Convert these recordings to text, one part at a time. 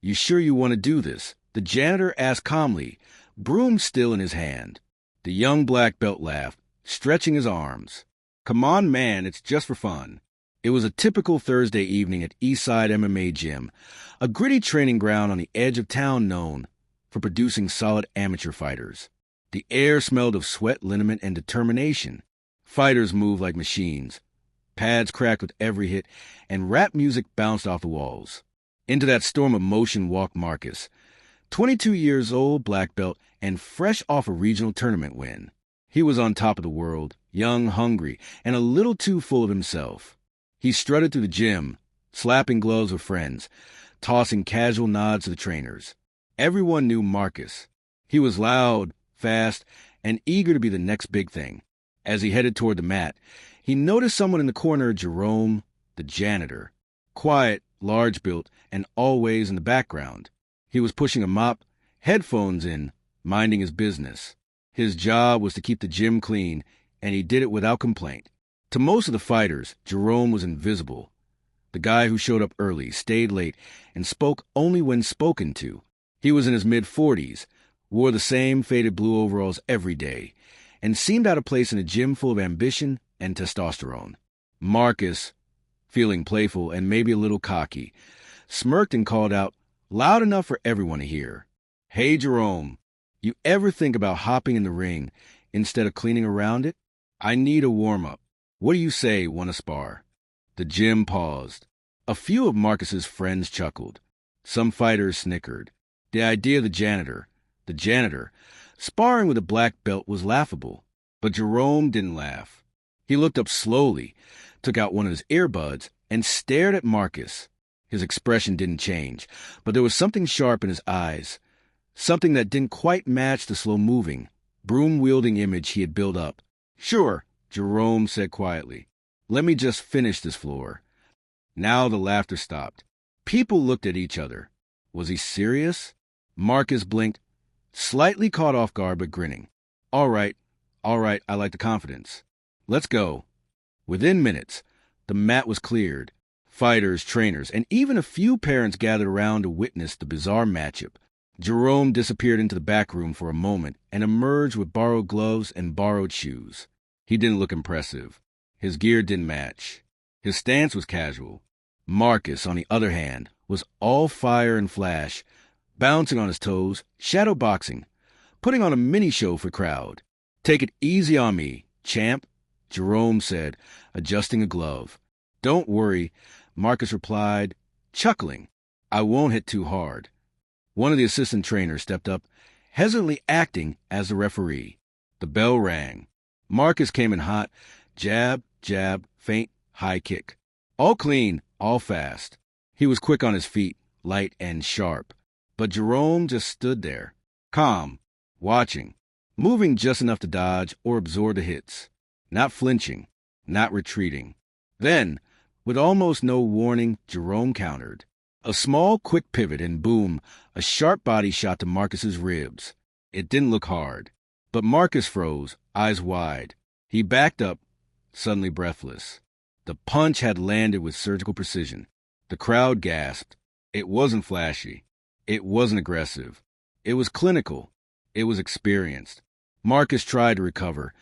"You sure you want to do this?" the janitor asked calmly, broom still in his hand. The young black belt laughed, stretching his arms. "Come on, man, it's just for fun." It was a typical Thursday evening at Eastside MMA Gym, a gritty training ground on the edge of town known for producing solid amateur fighters. The air smelled of sweat, liniment, and determination. Fighters moved like machines. Pads cracked with every hit, and rap music bounced off the walls. Into that storm of motion walked Marcus, 22 years old, black belt, and fresh off a regional tournament win. He was on top of the world, young, hungry, and a little too full of himself. He strutted through the gym, slapping gloves with friends, tossing casual nods to the trainers. Everyone knew Marcus. He was loud, fast, and eager to be the next big thing. As he headed toward the mat, he noticed someone in the corner, Jerome, the janitor. Quiet, large-built, and always in the background. He was pushing a mop, headphones in, minding his business. His job was to keep the gym clean, and he did it without complaint. To most of the fighters, Jerome was invisible. The guy who showed up early, stayed late, and spoke only when spoken to. He was in his mid-40s, wore the same faded blue overalls every day, and seemed out of place in a gym full of ambition and testosterone. Marcus, feeling playful and maybe a little cocky, smirked and called out, loud enough for everyone to hear, "Hey, Jerome, you ever think about hopping in the ring instead of cleaning around it? I need a warm-up. What do you say, wanna spar?" The gym paused. A few of Marcus's friends chuckled. Some fighters snickered. The idea of the janitor, sparring with a black belt was laughable. But Jerome didn't laugh. He looked up slowly, took out one of his earbuds, and stared at Marcus. His expression didn't change, but there was something sharp in his eyes, something that didn't quite match the slow-moving, broom-wielding image he had built up. "Sure," Jerome said quietly. "Let me just finish this floor." Now the laughter stopped. People looked at each other. Was he serious? Marcus blinked, slightly caught off guard but grinning. All right, I like the confidence. Let's go." Within minutes, the mat was cleared. Fighters, trainers, and even a few parents gathered around to witness the bizarre matchup. Jerome disappeared into the back room for a moment and emerged with borrowed gloves and borrowed shoes. He didn't look impressive. His gear didn't match. His stance was casual. Marcus, on the other hand, was all fire and flash, bouncing on his toes, shadow boxing, putting on a mini-show for crowd. "Take it easy on me, champ," Jerome said, adjusting a glove. "Don't worry," Marcus replied, chuckling. "I won't hit too hard." One of the assistant trainers stepped up, hesitantly acting as the referee. The bell rang. Marcus came in hot, jab, feint, high kick. All clean, all fast. He was quick on his feet, light and sharp. But Jerome just stood there, calm, watching, moving just enough to dodge or absorb the hits, not flinching, not retreating. Then, with almost no warning, Jerome countered. A small, quick pivot and boom, a sharp body shot to Marcus's ribs. It didn't look hard, but Marcus froze, eyes wide. He backed up, suddenly breathless. The punch had landed with surgical precision. The crowd gasped. It wasn't flashy. It wasn't aggressive. It was clinical. It was experienced. Marcus tried to recover,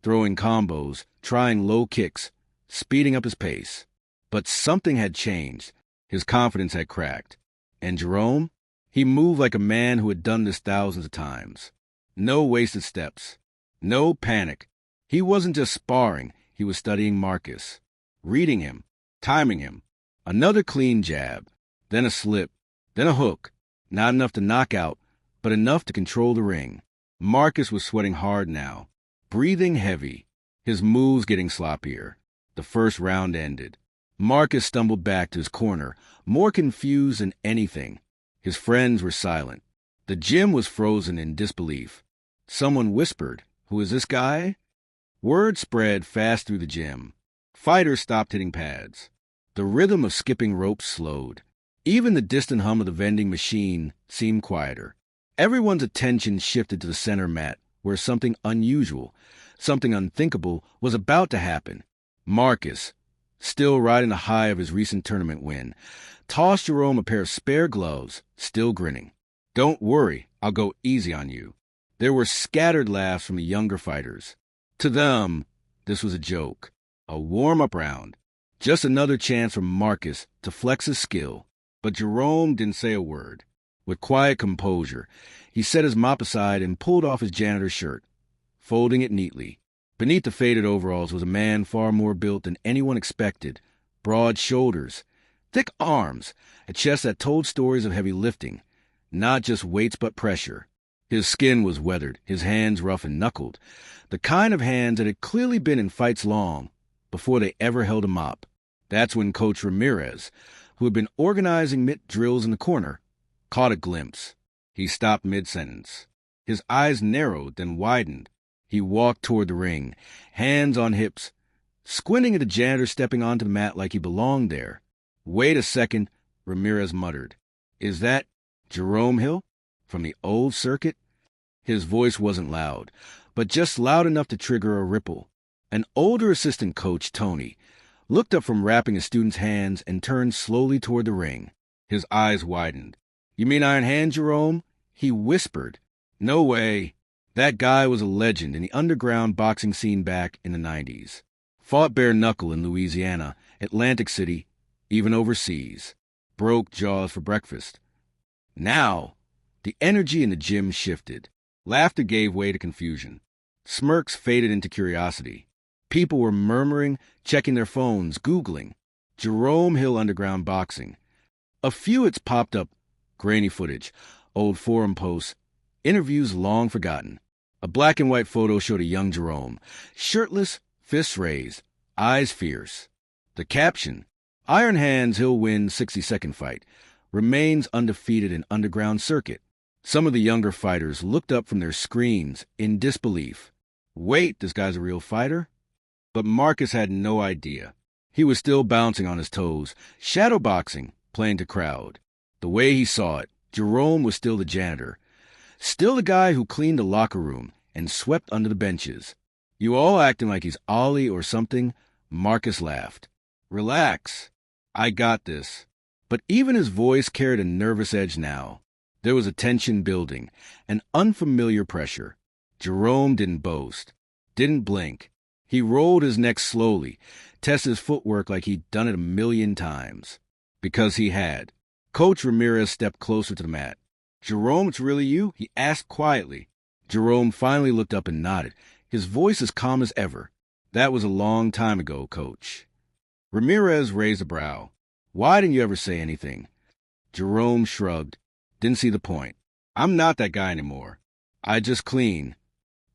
throwing combos, trying low kicks, speeding up his pace. But something had changed. His confidence had cracked. And Jerome? He moved like a man who had done this thousands of times. No wasted steps. No panic. He wasn't just sparring. He was studying Marcus, reading him, timing him. Another clean jab, then a slip, then a hook. Not enough to knock out, but enough to control the ring. Marcus was sweating hard now, breathing heavy, his moves getting sloppier. The first round ended. Marcus stumbled back to his corner, more confused than anything. His friends were silent. The gym was frozen in disbelief. Someone whispered, "Who is this guy?" Word spread fast through the gym. Fighters stopped hitting pads. The rhythm of skipping ropes slowed. Even the distant hum of the vending machine seemed quieter. Everyone's attention shifted to the center mat, where something unusual, something unthinkable was about to happen. Marcus, still riding the high of his recent tournament win, tossed Jerome a pair of spare gloves, still grinning. "Don't worry, I'll go easy on you." There were scattered laughs from the younger fighters. To them, this was a joke, a warm-up round, just another chance for Marcus to flex his skill. But Jerome didn't say a word. With quiet composure, he set his mop aside and pulled off his janitor's shirt, folding it neatly. Beneath the faded overalls was a man far more built than anyone expected. Broad shoulders, thick arms, a chest that told stories of heavy lifting, not just weights but pressure. His skin was weathered, his hands rough and knuckled, the kind of hands that had clearly been in fights long before they ever held a mop. That's when Coach Ramirez, who had been organizing mitt drills in the corner, caught a glimpse. He stopped mid-sentence. His eyes narrowed, then widened. He walked toward the ring, hands on hips, squinting at the janitor stepping onto the mat like he belonged there. "Wait a second," Ramirez muttered. "Is that Jerome Hill? From the old circuit?" His voice wasn't loud, but just loud enough to trigger a ripple. An older assistant coach, Tony, looked up from wrapping a student's hands and turned slowly toward the ring. His eyes widened. "You mean Iron Hand, Jerome?" He whispered. "No way." That guy was a legend in the underground boxing scene back in the 90s. Fought bare knuckle in Louisiana, Atlantic City, even overseas. Broke jaws for breakfast. Now, the energy in the gym shifted. Laughter gave way to confusion. Smirks faded into curiosity. People were murmuring, checking their phones, Googling. Jerome Hill Underground Boxing. A few hits popped up, grainy footage, old forum posts, interviews long forgotten. A black and white photo showed a young Jerome, shirtless, fists raised, eyes fierce. The caption, "Iron Hands Hill wins 60-second fight, remains undefeated in underground circuit." Some of the younger fighters looked up from their screens in disbelief. Wait, this guy's a real fighter? But Marcus had no idea. He was still bouncing on his toes, shadowboxing, playing to crowd. The way he saw it, Jerome was still the janitor, still the guy who cleaned the locker room and swept under the benches. "You all acting like he's Ollie or something?" Marcus laughed. "Relax. I got this." But even his voice carried a nervous edge now. There was a tension building, an unfamiliar pressure. Jerome didn't boast, didn't blink. He rolled his neck slowly, tested his footwork like he'd done it 1,000,000 times. Because he had. Coach Ramirez stepped closer to the mat. "Jerome, it's really you?" he asked quietly. Jerome finally looked up and nodded, his voice as calm as ever. "That was a long time ago, Coach." Ramirez raised a brow. "Why didn't you ever say anything?" Jerome shrugged. Didn't see the point. "I'm not that guy anymore. I just clean."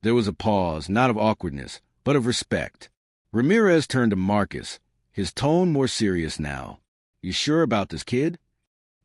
There was a pause, not of awkwardness, but of respect. Ramirez turned to Marcus, his tone more serious now. "You sure about this kid?"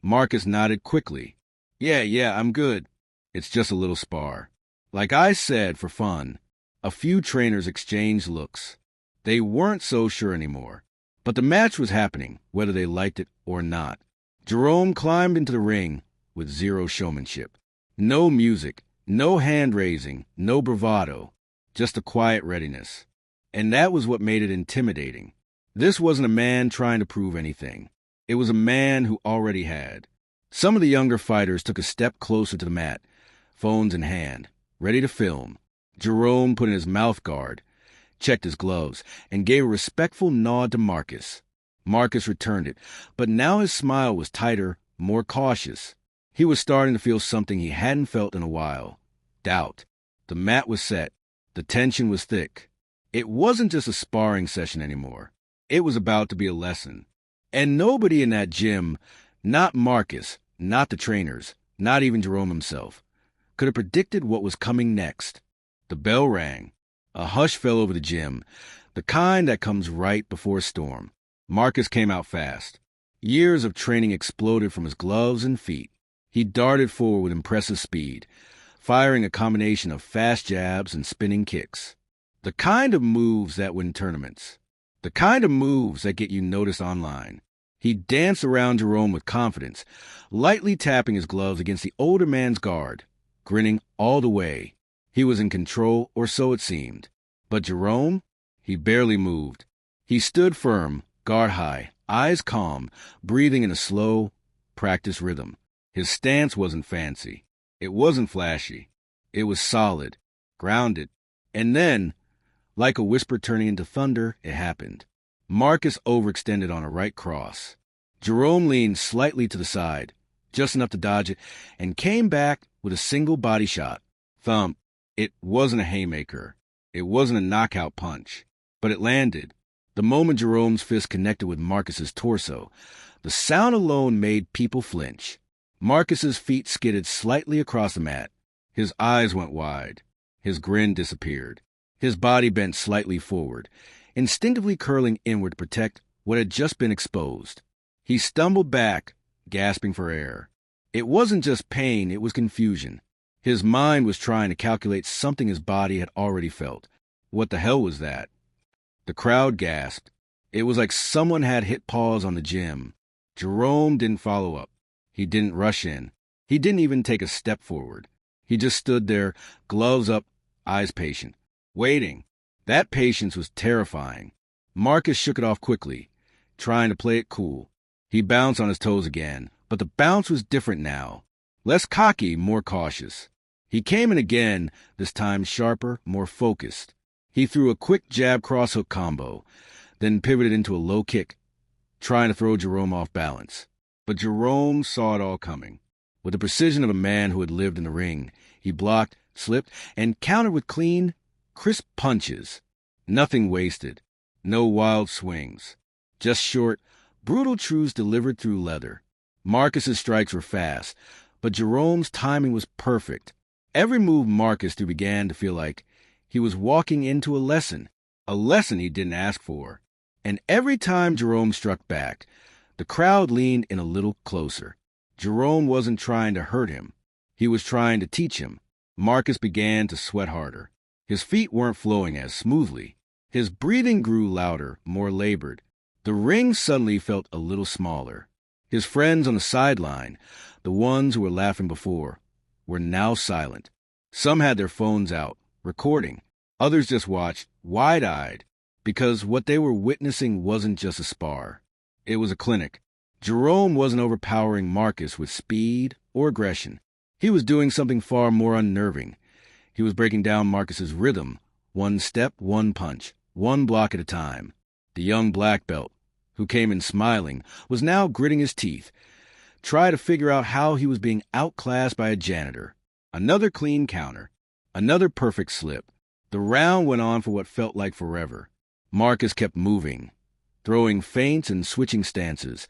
Marcus nodded quickly. Yeah, I'm good. It's just a little spar." Like I said, for fun. A few trainers exchanged looks. They weren't so sure anymore. But the match was happening, whether they liked it or not. Jerome climbed into the ring with zero showmanship. No music, no hand-raising, no bravado, just a quiet readiness. And that was what made it intimidating. This wasn't a man trying to prove anything. It was a man who already had. Some of the younger fighters took a step closer to the mat, phones in hand, ready to film. Jerome put in his mouth guard, checked his gloves, and gave a respectful nod to Marcus. Marcus returned it, but now his smile was tighter, more cautious. He was starting to feel something he hadn't felt in a while. Doubt. The mat was set. The tension was thick. It wasn't just a sparring session anymore. It was about to be a lesson. And nobody in that gym, not Marcus, not the trainers, not even Jerome himself, could have predicted what was coming next. The bell rang. A hush fell over the gym, the kind that comes right before a storm. Marcus came out fast. Years of training exploded from his gloves and feet. He darted forward with impressive speed, firing a combination of fast jabs and spinning kicks. The kind of moves that win tournaments. The kind of moves that get you noticed online. He danced around Jerome with confidence, lightly tapping his gloves against the older man's guard, grinning all the way. He was in control, or so it seemed. But Jerome? He barely moved. He stood firm, guard high, eyes calm, breathing in a slow, practiced rhythm. His stance wasn't fancy. It wasn't flashy. It was solid, grounded. And then, like a whisper turning into thunder, it happened. Marcus overextended on a right cross. Jerome leaned slightly to the side, just enough to dodge it, and came back with a single body shot. Thump. It wasn't a haymaker. It wasn't a knockout punch. But it landed. The moment Jerome's fist connected with Marcus's torso, the sound alone made people flinch. Marcus's feet skidded slightly across the mat. His eyes went wide. His grin disappeared. His body bent slightly forward, instinctively curling inward to protect what had just been exposed. He stumbled back, gasping for air. It wasn't just pain, it was confusion. His mind was trying to calculate something his body had already felt. What the hell was that? The crowd gasped. It was like someone had hit pause on the gym. Jerome didn't follow up. He didn't rush in. He didn't even take a step forward. He just stood there, gloves up, eyes patient, waiting. That patience was terrifying. Marcus shook it off quickly, trying to play it cool. He bounced on his toes again, but the bounce was different now. Less cocky, more cautious. He came in again, this time sharper, more focused. He threw a quick jab crosshook combo, then pivoted into a low kick, trying to throw Jerome off balance. But Jerome saw it all coming. With the precision of a man who had lived in the ring, he blocked, slipped, and countered with clean, crisp punches. Nothing wasted. No wild swings. Just short, brutal truths delivered through leather. Marcus's strikes were fast, but Jerome's timing was perfect. Every move Marcus threw began to feel like he was walking into a lesson he didn't ask for. And every time Jerome struck back, the crowd leaned in a little closer. Jerome wasn't trying to hurt him. He was trying to teach him. Marcus began to sweat harder. His feet weren't flowing as smoothly. His breathing grew louder, more labored. The ring suddenly felt a little smaller. His friends on the sideline, the ones who were laughing before, were now silent. Some had their phones out, recording. Others just watched, wide-eyed, because what they were witnessing wasn't just a spar. It was a clinic. Jerome wasn't overpowering Marcus with speed or aggression. He was doing something far more unnerving. He was breaking down Marcus's rhythm, one step, one punch, one block at a time. The young black belt, who came in smiling, was now gritting his teeth, trying to figure out how he was being outclassed by a janitor. Another clean counter. Another perfect slip. The round went on for what felt like forever. Marcus kept moving, throwing feints and switching stances,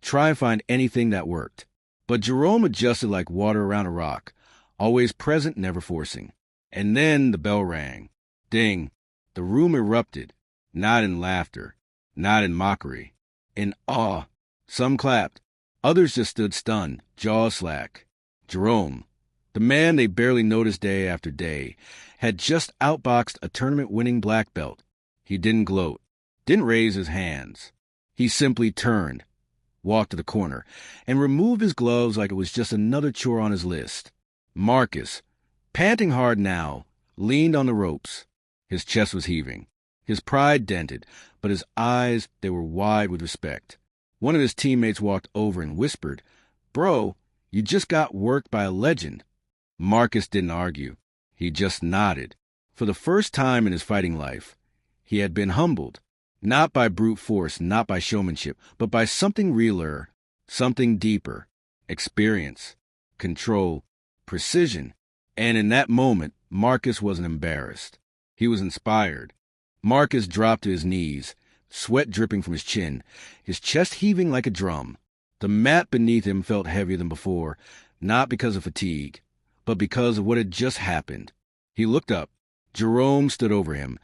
trying to find anything that worked. But Jerome adjusted like water around a rock, always present, never forcing. And then the bell rang. Ding. The room erupted, not in laughter, not in mockery, in awe. Some clapped. Others just stood stunned, jaws slack. Jerome, the man they barely noticed day after day, had just outboxed a tournament-winning black belt. He didn't gloat, didn't raise his hands. He simply turned, walked to the corner, and removed his gloves like it was just another chore on his list. Marcus, panting hard now, leaned on the ropes. His chest was heaving, his pride dented, but his eyes, they were wide with respect. One of his teammates walked over and whispered, "Bro, you just got worked by a legend." Marcus didn't argue. He just nodded. For the first time in his fighting life, he had been humbled. Not by brute force, not by showmanship, but by something realer, something deeper. Experience, control, precision. And in that moment, Marcus wasn't embarrassed. He was inspired. Marcus dropped to his knees, sweat dripping from his chin, his chest heaving like a drum. The mat beneath him felt heavier than before, not because of fatigue, but because of what had just happened. He looked up. Jerome stood over him,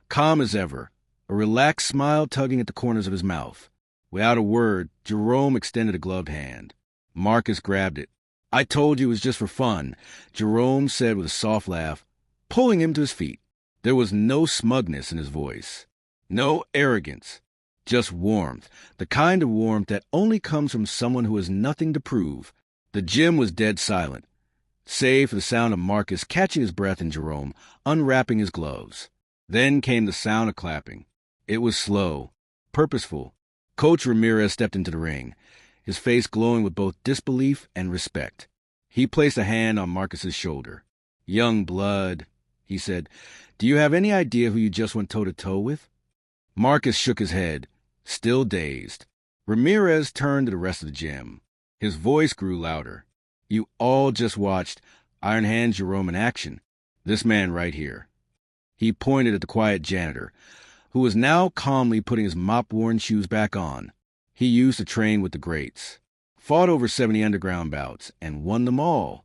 calm as ever, a relaxed smile tugging at the corners of his mouth. Without a word, Jerome extended a gloved hand. Marcus grabbed it. "I told you it was just for fun," Jerome said with a soft laugh, pulling him to his feet. There was no smugness in his voice, no arrogance, just warmth, the kind of warmth that only comes from someone who has nothing to prove. The gym was dead silent, save for the sound of Marcus catching his breath and Jerome unwrapping his gloves. Then came the sound of clapping. It was slow, purposeful, Coach Ramirez stepped into the ring, his face glowing with both disbelief and respect. He placed a hand on Marcus's shoulder. "Young blood," he said, "do you have any idea who you just went toe-to-toe with?" Marcus shook his head, still dazed. Ramirez turned to the rest of the gym. His voice grew louder. "You all just watched Iron Hand Jerome in action. This man right here." He pointed at the quiet janitor, who was now calmly putting his mop-worn shoes back on. He used to train with the greats, fought over 70 underground bouts, and won them all.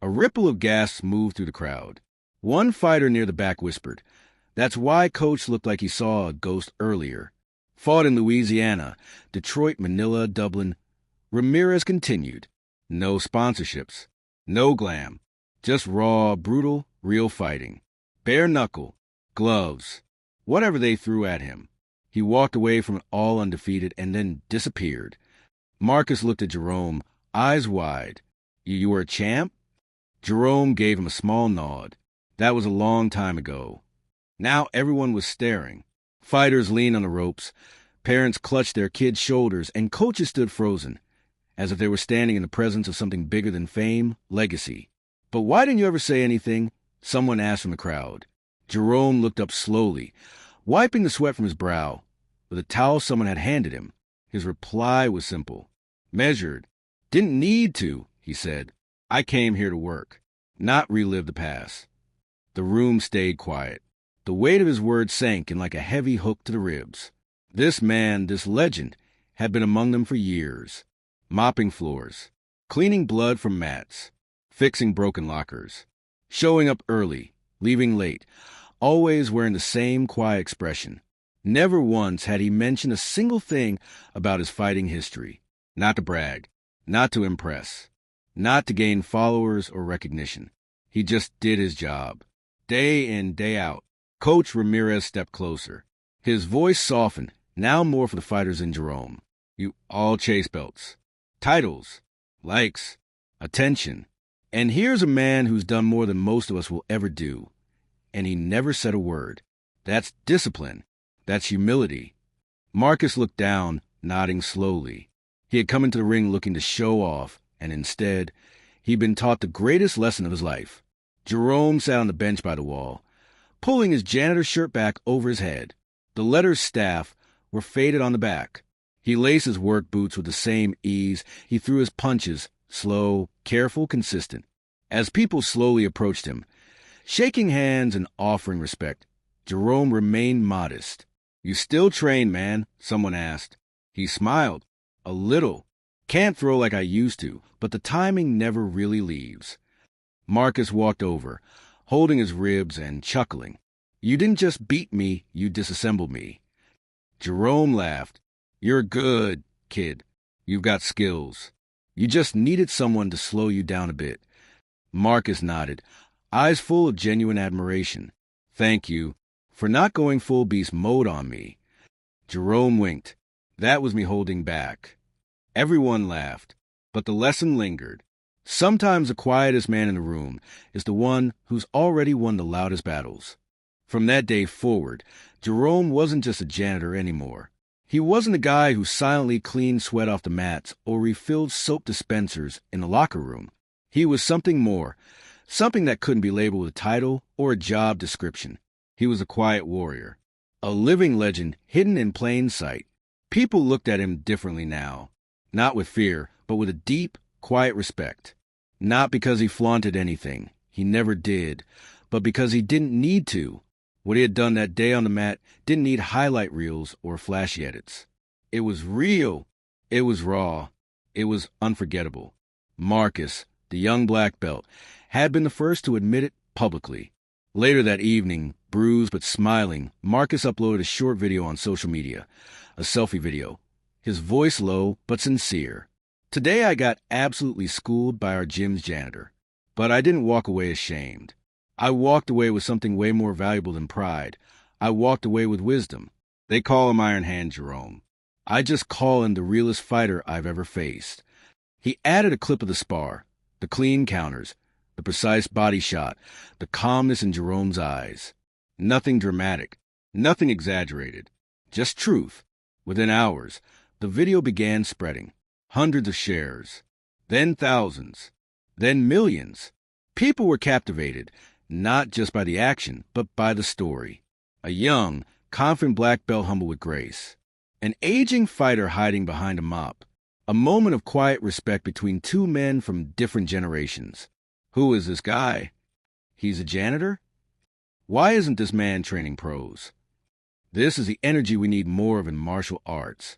A ripple of gasps moved through the crowd. One fighter near the back whispered, "That's why Coach looked like he saw a ghost earlier." Fought in Louisiana, Detroit, Manila, Dublin. Ramirez continued. No sponsorships. No glam. Just raw, brutal, real fighting. Bare knuckle. Gloves. Whatever they threw at him. He walked away from it all undefeated and then disappeared. Marcus looked at Jerome, eyes wide. You were a champ?" Jerome gave him a small nod. That was a long time ago. Now everyone was staring. Fighters leaned on the ropes. Parents clutched their kids' shoulders, and coaches stood frozen, as if they were standing in the presence of something bigger than fame, legacy. "But why didn't you ever say anything?" someone asked from the crowd. Jerome looked up slowly, wiping the sweat from his brow, with a towel someone had handed him. His reply was simple, measured. "Didn't need to," he said. "I came here to work, not relive the past." The room stayed quiet. The weight of his words sank in like a heavy hook to the ribs. This man, this legend, had been among them for years, mopping floors, cleaning blood from mats, fixing broken lockers, showing up early, leaving late, always wearing the same quiet expression. Never once had he mentioned a single thing about his fighting history. Not to brag, not to impress, not to gain followers or recognition. He just did his job, day in, day out. Coach Ramirez stepped closer. His voice softened, now more for the fighters than Jerome. "You all chase belts, titles, likes, attention. And here's a man who's done more than most of us will ever do. And he never said a word. That's discipline. That's humility." Marcus looked down, nodding slowly. He had come into the ring looking to show off, and instead, he'd been taught the greatest lesson of his life. Jerome sat on the bench by the wall, pulling his janitor shirt back over his head. The letters "staff" were faded on the back. He laced his work boots with the same ease. He threw his punches, slow, careful, consistent. As people slowly approached him, shaking hands and offering respect, Jerome remained modest. "You still train, man?" someone asked. He smiled. "A little. Can't throw like I used to, but the timing never really leaves." Marcus walked over, holding his ribs and chuckling. "You didn't just beat me, you disassembled me." Jerome laughed. "You're good, kid. You've got skills. You just needed someone to slow you down a bit." Marcus nodded, eyes full of genuine admiration. "Thank you for not going full beast mode on me." Jerome winked. "That was me holding back." Everyone laughed, but the lesson lingered. Sometimes the quietest man in the room is the one who's already won the loudest battles. From that day forward, Jerome wasn't just a janitor anymore. He wasn't a guy who silently cleaned sweat off the mats or refilled soap dispensers in the locker room. He was something more, something that couldn't be labeled with a title or a job description. He was a quiet warrior, a living legend hidden in plain sight. People looked at him differently now, not with fear, but with a deep, quiet respect. Not because he flaunted anything, he never did, but because he didn't need to. What he had done that day on the mat didn't need highlight reels or flashy edits. It was real. It was raw. It was unforgettable. Marcus, the young black belt, had been the first to admit it publicly. Later that evening, bruised but smiling, Marcus uploaded a short video on social media, a selfie video, his voice low but sincere. "Today I got absolutely schooled by our gym's janitor, but I didn't walk away ashamed. I walked away with something way more valuable than pride. I walked away with wisdom. They call him Iron Hand Jerome. I just call him the realest fighter I've ever faced." He added a clip of the spar, the clean counters, the precise body shot, the calmness in Jerome's eyes. Nothing dramatic, nothing exaggerated, just truth. Within hours, The video began spreading. Hundreds of shares. Then thousands. Then millions. People were captivated, not just by the action, but by the story. A young, confident black belt humbled with grace. An aging fighter hiding behind a mop. A moment of quiet respect between two men from different generations. Who is this guy? He's a janitor? Why isn't this man training pros? This is the energy we need more of in martial arts.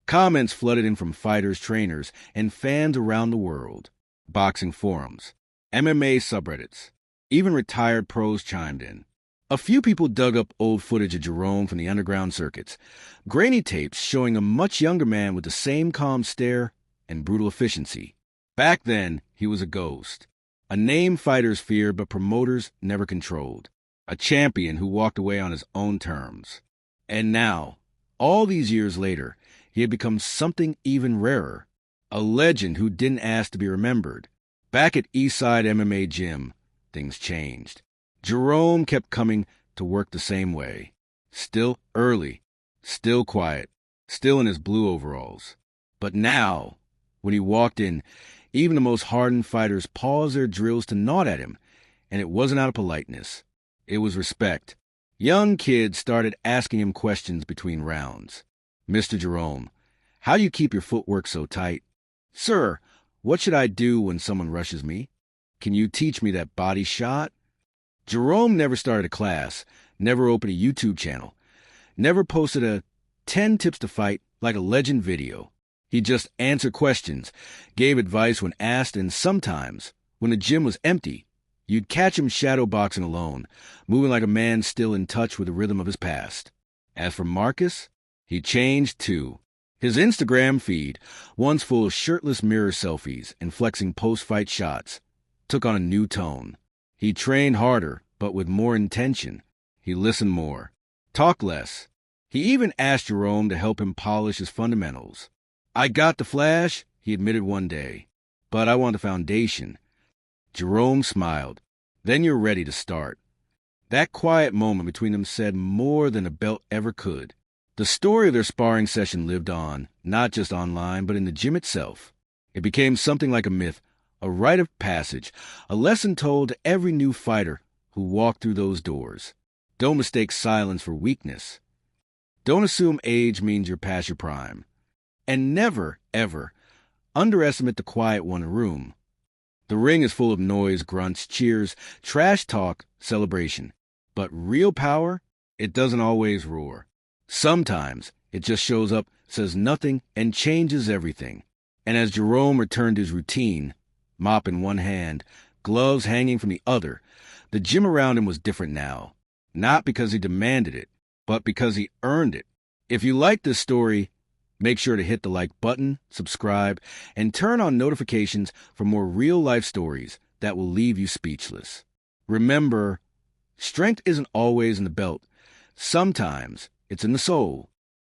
Comments flooded in from fighters, trainers, and fans around the world. Boxing forums, MMA subreddits, even retired pros chimed in. A few people dug up old footage of Jerome from the underground circuits, grainy tapes showing a much younger man with the same calm stare and brutal efficiency. Back then, he was a ghost. A name fighters feared but promoters never controlled. A champion who walked away on his own terms. And now, all these years later, he had become something even rarer. A legend who didn't ask to be remembered. Back at Eastside MMA Gym, things changed. Jerome kept coming to work the same way. Still early, still quiet, still in his blue overalls. But now, when he walked in, even the most hardened fighters paused their drills to nod at him, and it wasn't out of politeness. It was respect. Young kids started asking him questions between rounds. Mr. Jerome, how do you keep your footwork so tight? Sir, what should I do when someone rushes me? Can you teach me that body shot? Jerome never started a class, never opened a YouTube channel, never posted a 10 tips to fight like a legend video. He just answered questions, gave advice when asked, and sometimes, when the gym was empty, you'd catch him shadowboxing alone, moving like a man still in touch with the rhythm of his past. As for Marcus, he changed too. His Instagram feed, once full of shirtless mirror selfies and flexing post-fight shots, took on a new tone. He trained harder, but with more intention. He listened more, talked less. He even asked Jerome to help him polish his fundamentals. I got the flash, he admitted one day, but I want the foundation. Jerome smiled. Then you're ready to start. That quiet moment between them said more than a belt ever could. The story of their sparring session lived on, not just online, but in the gym itself. It became something like a myth, a rite of passage, a lesson told to every new fighter who walked through those doors. Don't mistake silence for weakness. Don't assume age means you're past your prime. And never, ever, underestimate the quiet one in the room. The ring is full of noise, grunts, cheers, trash talk, celebration. But real power, it doesn't always roar. Sometimes it just shows up, says nothing, and changes everything. And as Jerome returned to his routine, mop in one hand, gloves hanging from the other, the gym around him was different now. Not because he demanded it, but because he earned it. If you like this story, make sure to hit the like button, subscribe, and turn on notifications for more real-life stories that will leave you speechless. Remember, strength isn't always in the belt. Sometimes it's in the soul.